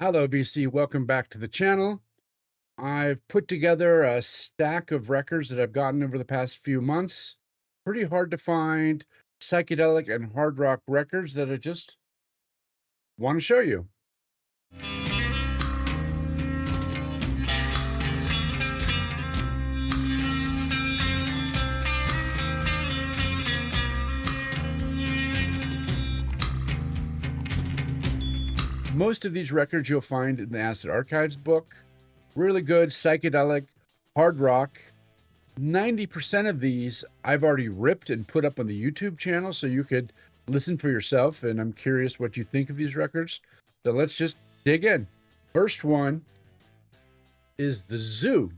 Hello, BC. Welcome back to the channel. I've put together a stack of records that I've gotten over the past few months. Pretty hard to find psychedelic and hard rock records that I just want to show you. Most of these records you'll find in the Acid Archives book. Really good psychedelic, hard rock. 90% of these I've already ripped and put up on the YouTube channel so you could listen for yourself, and I'm curious what you think of these records. So let's just dig in. First one is The Zoo.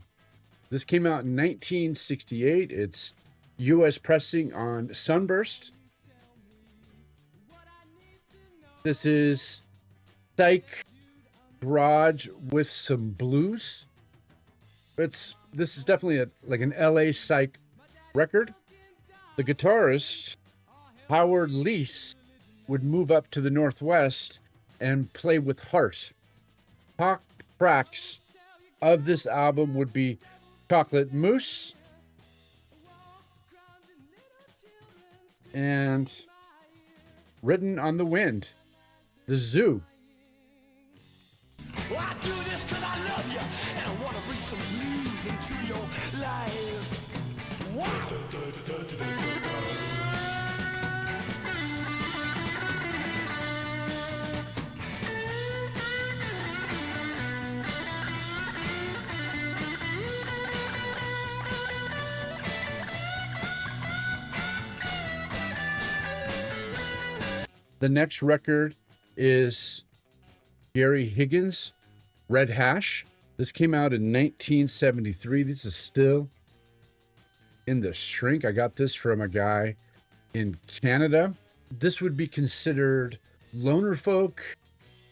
This came out in 1968. It's US pressing on Sunburst. This is Psych garage with some blues. This is definitely like an LA Psych record. The guitarist Howard Leese would move up to the Northwest and play with Heart. Top tracks of this album would be Chocolate Mousse and Written on the Wind. The Zoo. Well, I do this because I love you, and I want to bring some blues into your life. Wow. The next record is Gary Higgins, Red Hash. This came out in 1973. This is still in the shrink. I got this from a guy in Canada. This would be considered loner folk,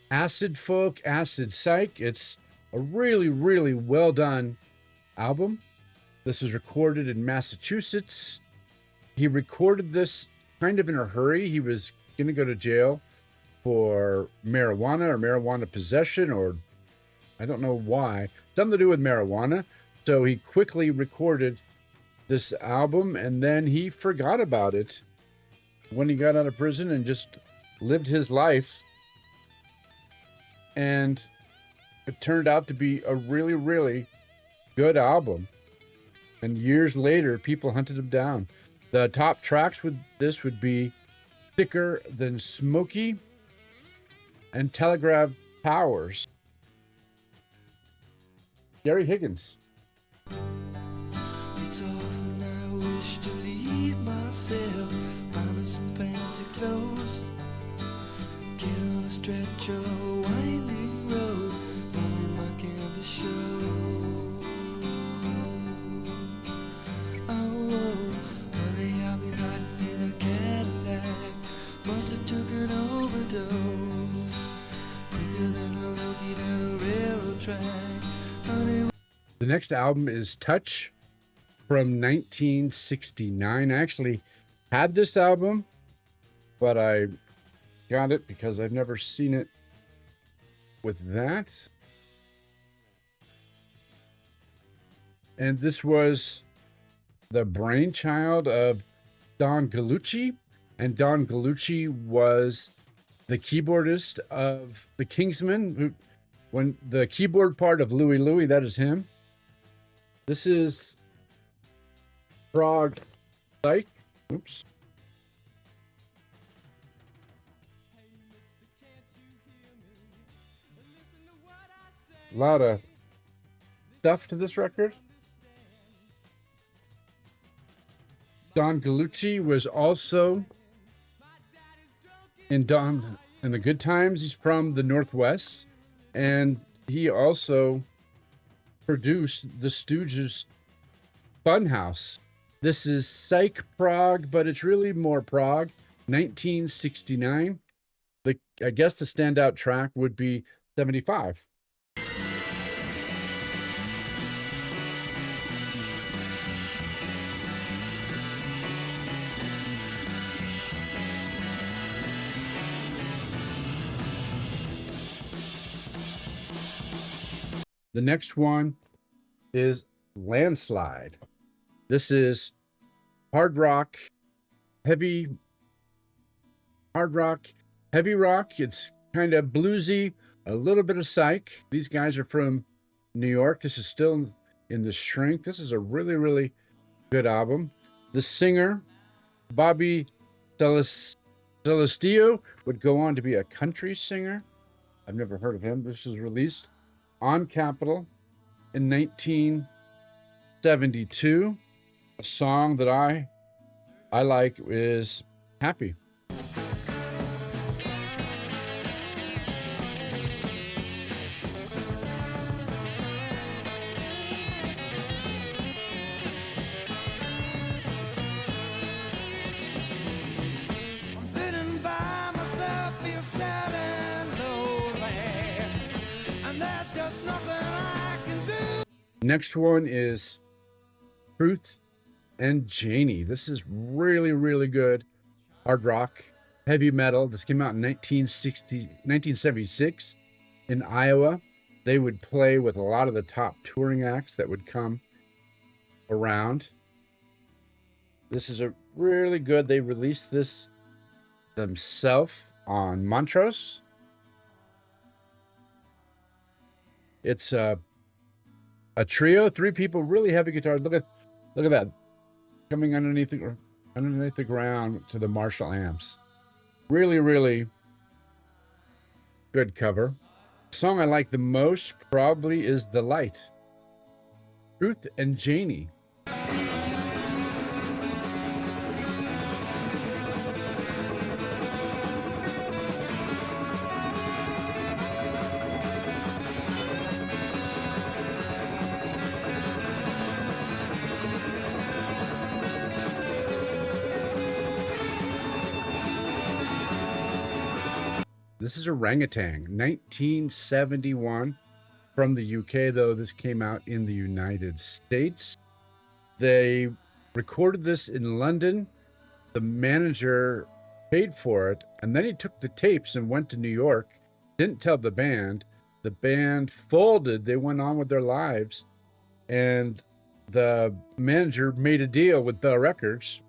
acid psych. It's a really, really well done album. This was recorded in Massachusetts. He recorded this kind of in a hurry. He was going to go to jail for marijuana possession, or I don't know why, something to do with marijuana. So he quickly recorded this album and then he forgot about it when he got out of prison and just lived his life. And it turned out to be a really, really good album. And years later, people hunted him down. The top tracks with this would be Thicker Than Smoky and Telegraph Towers. Gary Higgins. It's often I wish to leave myself, buying some fancy clothes, get on a stretch of a winding road, on my canvas show. Oh, honey, I'll be riding in a Cadillac, must have took an overdose, quicker than a loogie down a railroad track. Honey. The next album is Touch from 1969. I actually had this album, but I got it because I've never seen it with that. And this was the brainchild of Don Gallucci. And Don Gallucci was the keyboardist of the Kingsmen. When the keyboard part of Louie Louie, that is him. This is Prague Psych. Oops. A lot of stuff to this record. Don Gallucci was also in the Good Times. He's from the Northwest, and he also produced the Stooges' Funhouse. This is Psych Prague, but it's really more Prague. 1969. I guess the standout track would be 75. The next one is Landslide. This is hard rock, heavy rock. It's kind of bluesy, a little bit of Psych. These guys are from New York. This is still in the shrink. This is a really, really good album. The singer, Bobby Celestillo, would go on to be a country singer. I've never heard of him. This was released on Capitol in 1972. A song that I like is Happy. I'm sitting by myself, feel sad and lonely, and there's just nothing I can do. Next one is Truth and Janey. This is really, really good hard rock, heavy metal. This came out in 1976 in Iowa. They would play with a lot of the top touring acts that would come around. This is a really good. They released this themselves on Montrose. It's a trio, 3 people, really heavy guitar. Look at that, coming underneath the ground to the Marshall amps. Really, really good cover. The song I like the most probably is The Light. Truth and Janey. This is Orang-Utan, 1971, from the UK, though this came out in the United States. They recorded this in London. The manager paid for it, and then he took the tapes and went to New York. Didn't tell the band. The band folded. They went on with their lives, and the manager made a deal with Bell Records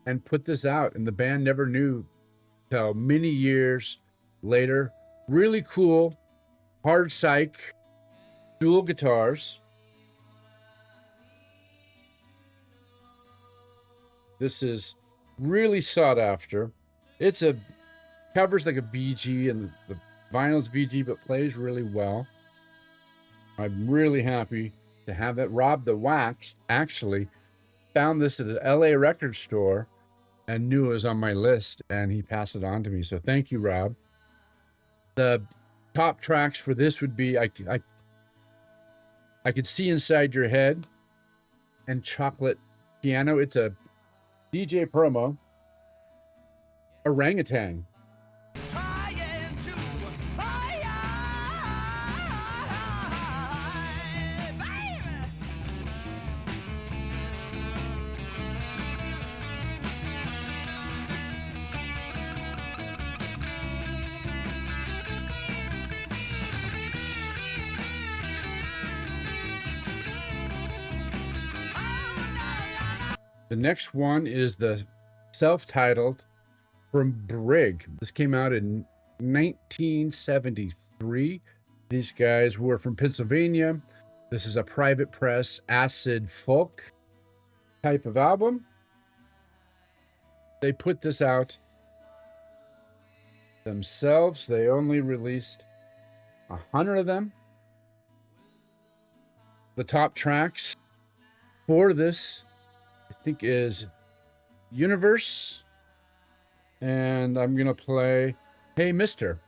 and put this out, and the band never knew till many years later. Really cool, hard Psych, dual guitars. This is really sought after. It's covers like a VG, and the vinyl's VG, but plays really well. I'm really happy to have it. Rob the Wax actually found this at an LA record store and knew it was on my list, and he passed it on to me. So thank you, Rob. The top tracks for this would be I Could See Inside Your Head and Chocolate Piano. It's a DJ promo. Orang-Utan. Trying to fire, baby. The next one is the self-titled from Brigg. This came out in 1973. These guys were from Pennsylvania. This is a private press acid folk type of album. They put this out themselves. They only released 100 of them. The top tracks for this, I think, is Universe. And I'm going to play Hey Mister.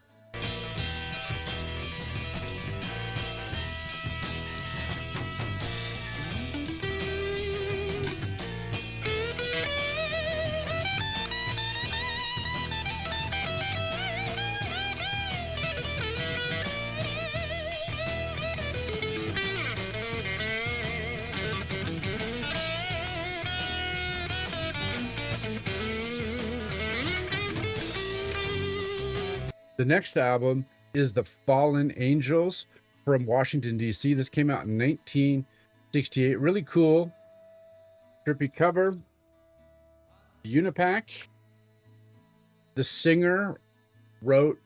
The next album is The Fallen Angels from Washington, D.C. This came out in 1968. Really cool, trippy cover. Unipack. The singer wrote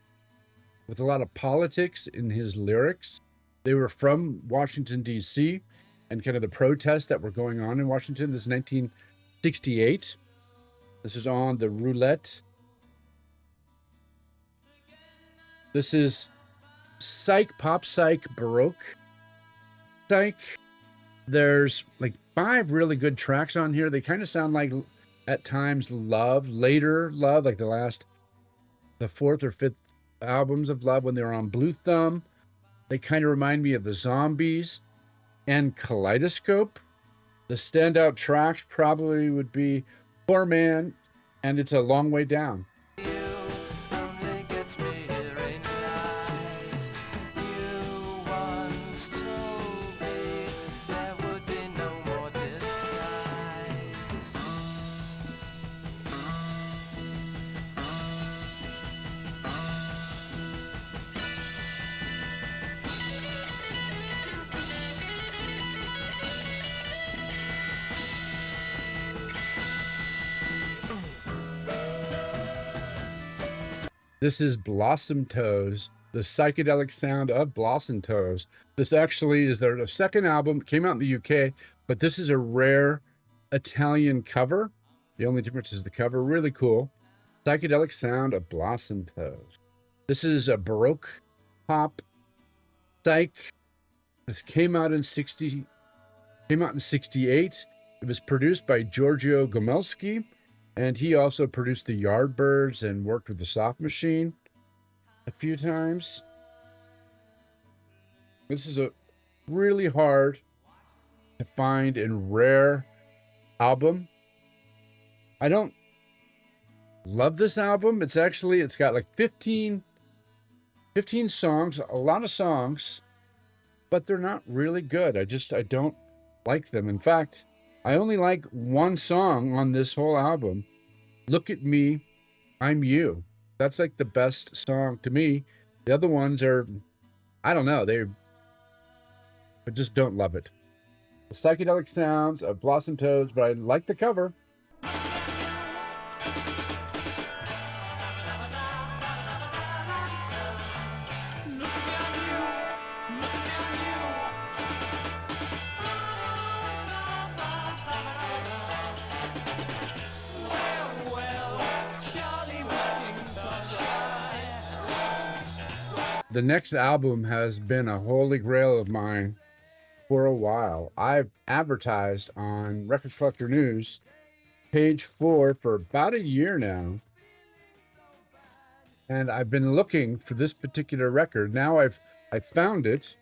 with a lot of politics in his lyrics. They were from Washington, D.C., and kind of the protests that were going on in Washington. This is 1968. This is on the Roulette. This is Psych, Pop Psych, Baroque Psych. There's like 5 really good tracks on here. They kind of sound like, at times, later Love, like the 4th or 5th albums of Love when they were on Blue Thumb. They kind of remind me of the Zombies and Kaleidoscope. The standout tracks probably would be Poor Man and It's a Long Way Down. This is Blossom Toes, the psychedelic sound of Blossom Toes. This actually is their second album. It came out in the UK, but this is a rare Italian cover. The only difference is the cover. Really cool. Psychedelic sound of Blossom Toes. This is a Baroque pop psych. This came out in 68. It was produced by Giorgio Gomelski. And he also produced the Yardbirds and worked with the Soft Machine a few times. This is a really hard to find and rare album. I don't love this album. It's got like 15 songs, a lot of songs, but they're not really good. I don't like them. In fact, I only like one song on this whole album. Look at Me, I'm You. That's like the best song to me. The other ones are, I don't know, I just don't love it. The psychedelic sounds of Blossom Toes, but I like the cover. The next album has been a holy grail of mine for a while. I've advertised on Record Collector News, page 4, for about a year now. And I've been looking for this particular record. Now I've found it.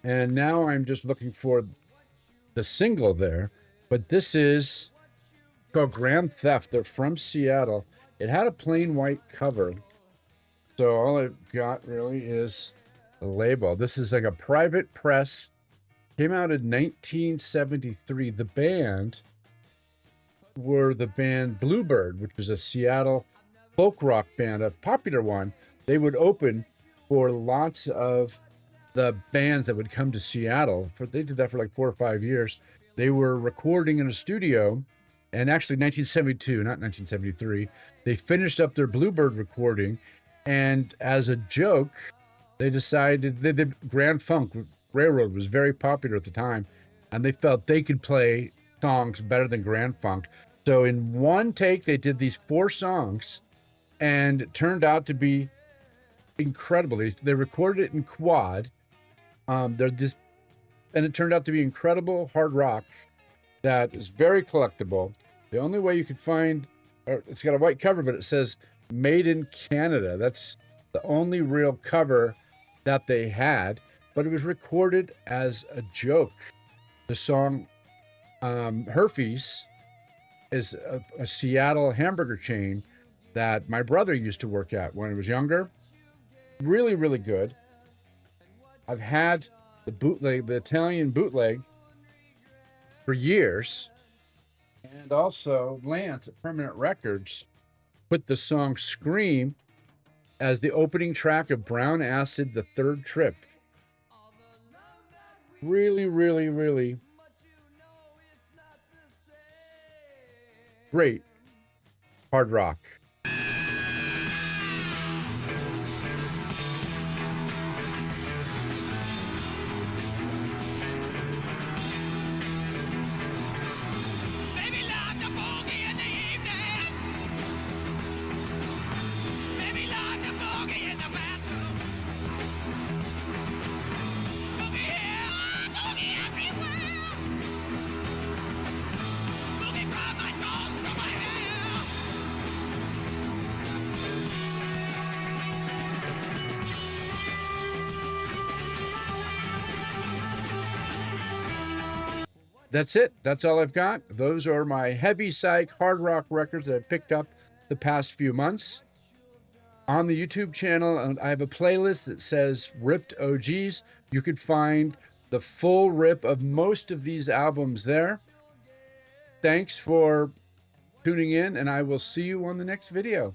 And now I'm just looking for the single there. But this is called Grand Theft. They're from Seattle. It had a plain white cover. So all I've got really is the label. This is like a private press. Came out in 1973. The band were the band Bluebird, which was a Seattle folk rock band, a popular one. They would open for lots of the bands that would come to Seattle. They did that for like 4 or 5 years. They were recording in a studio, and actually 1972, not 1973, they finished up their Bluebird recording. And as a joke, they decided the Grand Funk Railroad was very popular at the time, and they felt they could play songs better than Grand Funk. So in one take, they did these 4 songs, and it turned out to be incredible. They recorded it in quad. And it turned out to be incredible hard rock that is very collectible. The only way you could find, it's got a white cover, but it says Made in Canada. That's the only real cover that they had, but it was recorded as a joke. The song Herfy's is a Seattle hamburger chain that my brother used to work at when he was younger. Really, really good. I've had the Italian bootleg for years, and also Lance at Permanent Records put the song Scream as the opening track of Brown Acid, The Third Trip. really, really, really great hard rock. That's it. That's all I've got. Those are my heavy psych hard rock records that I picked up the past few months. On the YouTube channel, I have a playlist that says Ripped OGs. You could find the full rip of most of these albums there. Thanks for tuning in, and I will see you on the next video.